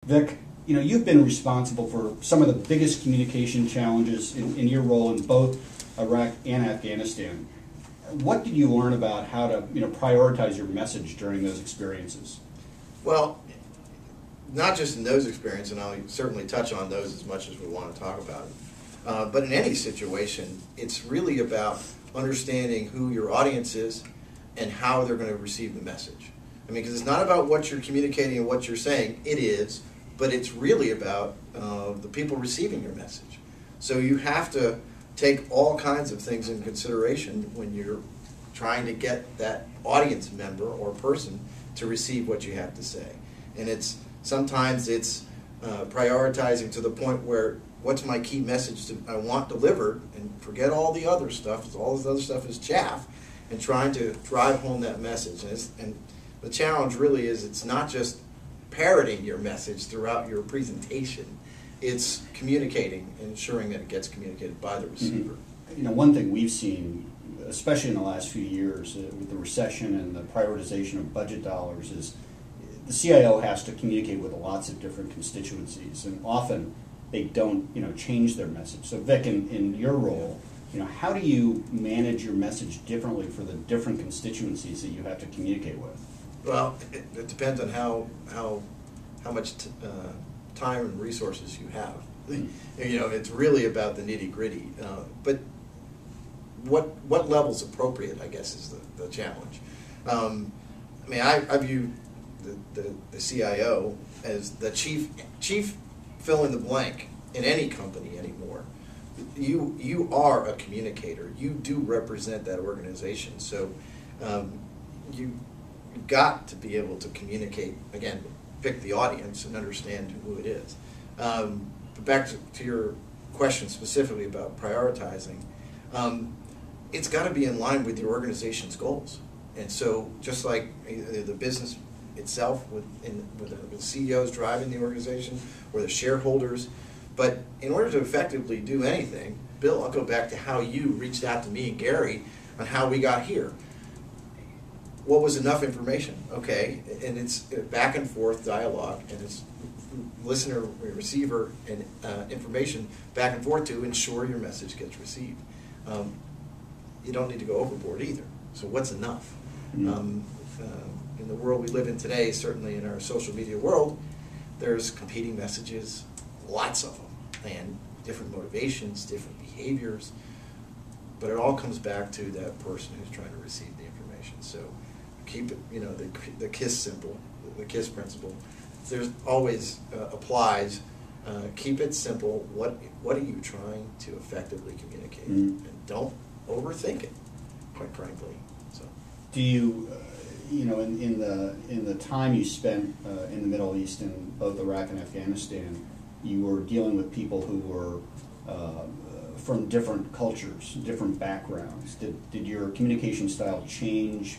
Vic, you've been responsible for some of the biggest communication challenges in your role in both Iraq and Afghanistan. What did you learn about how to prioritize your message during those experiences? Well, not just in those experiences, and I'll certainly touch on those as much as we want to talk about it, but in any situation, it's really about understanding who your audience is and how they're going to receive the message. I mean, because it's not about what you're communicating and what you're saying. It is, but it's really about the people receiving your message. So you have to take all kinds of things in consideration when you're trying to get that audience member or person to receive what you have to say. And sometimes it's prioritizing to the point where what's my key message I want delivered, and forget all the other stuff. All this other stuff is chaff, and trying to drive home that message. And the challenge really is it's not just parroting your message throughout your presentation. It's communicating and ensuring that it gets communicated by the receiver. One thing we've seen, especially in the last few years with the recession and the prioritization of budget dollars, is the CIO has to communicate with lots of different constituencies, and often they don't change their message. So Vic, in your role, how do you manage your message differently for the different constituencies that you have to communicate with? Well, it depends on how much time and resources you have. It's really about the nitty-gritty. But what level's appropriate, I guess, is the challenge. I view the CIO as the chief fill in the blank in any company anymore. You are a communicator. You do represent that organization. So you've got to be able to communicate, again, pick the audience and understand who it is. But back to your question specifically about prioritizing, it's got to be in line with your organization's goals. And so just like the business itself, with the CEOs driving the organization or the shareholders, but in order to effectively do anything, Bill, I'll go back to how you reached out to me and Gary on how we got here. What was enough information? Okay, and it's back and forth dialogue, and it's listener, receiver, and information back and forth to ensure your message gets received. You don't need to go overboard either. So what's enough? Mm-hmm. In the world we live in today, certainly in our social media world, there's competing messages, lots of them, and different motivations, different behaviors, but it all comes back to that person who's trying to receive the information. So keep it, the KISS symbol, the KISS principle, there's always applies. Keep it simple. What are you trying to effectively communicate? Mm-hmm. And don't overthink it, quite frankly. So, do you, in the time you spent in the Middle East, in both Iraq and Afghanistan, you were dealing with people who were from different cultures, different backgrounds. Did your communication style change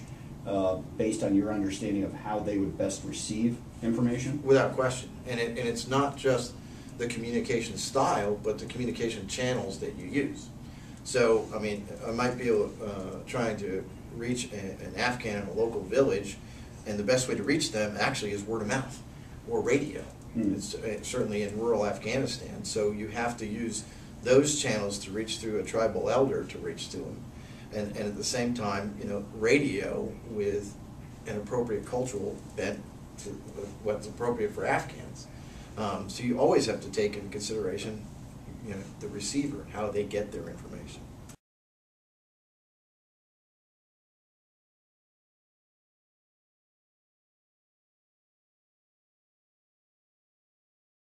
based on your understanding of how they would best receive information? Without question. And it's not just the communication style, but the communication channels that you use. So, I might be trying to reach an Afghan in a local village, and the best way to reach them actually is word of mouth or radio. Mm. It's certainly in rural Afghanistan. So you have to use those channels to reach through a tribal elder to reach to them. And at the same time, radio with an appropriate cultural bent to what's appropriate for Afghans. So you always have to take into consideration, the receiver, how they get their information.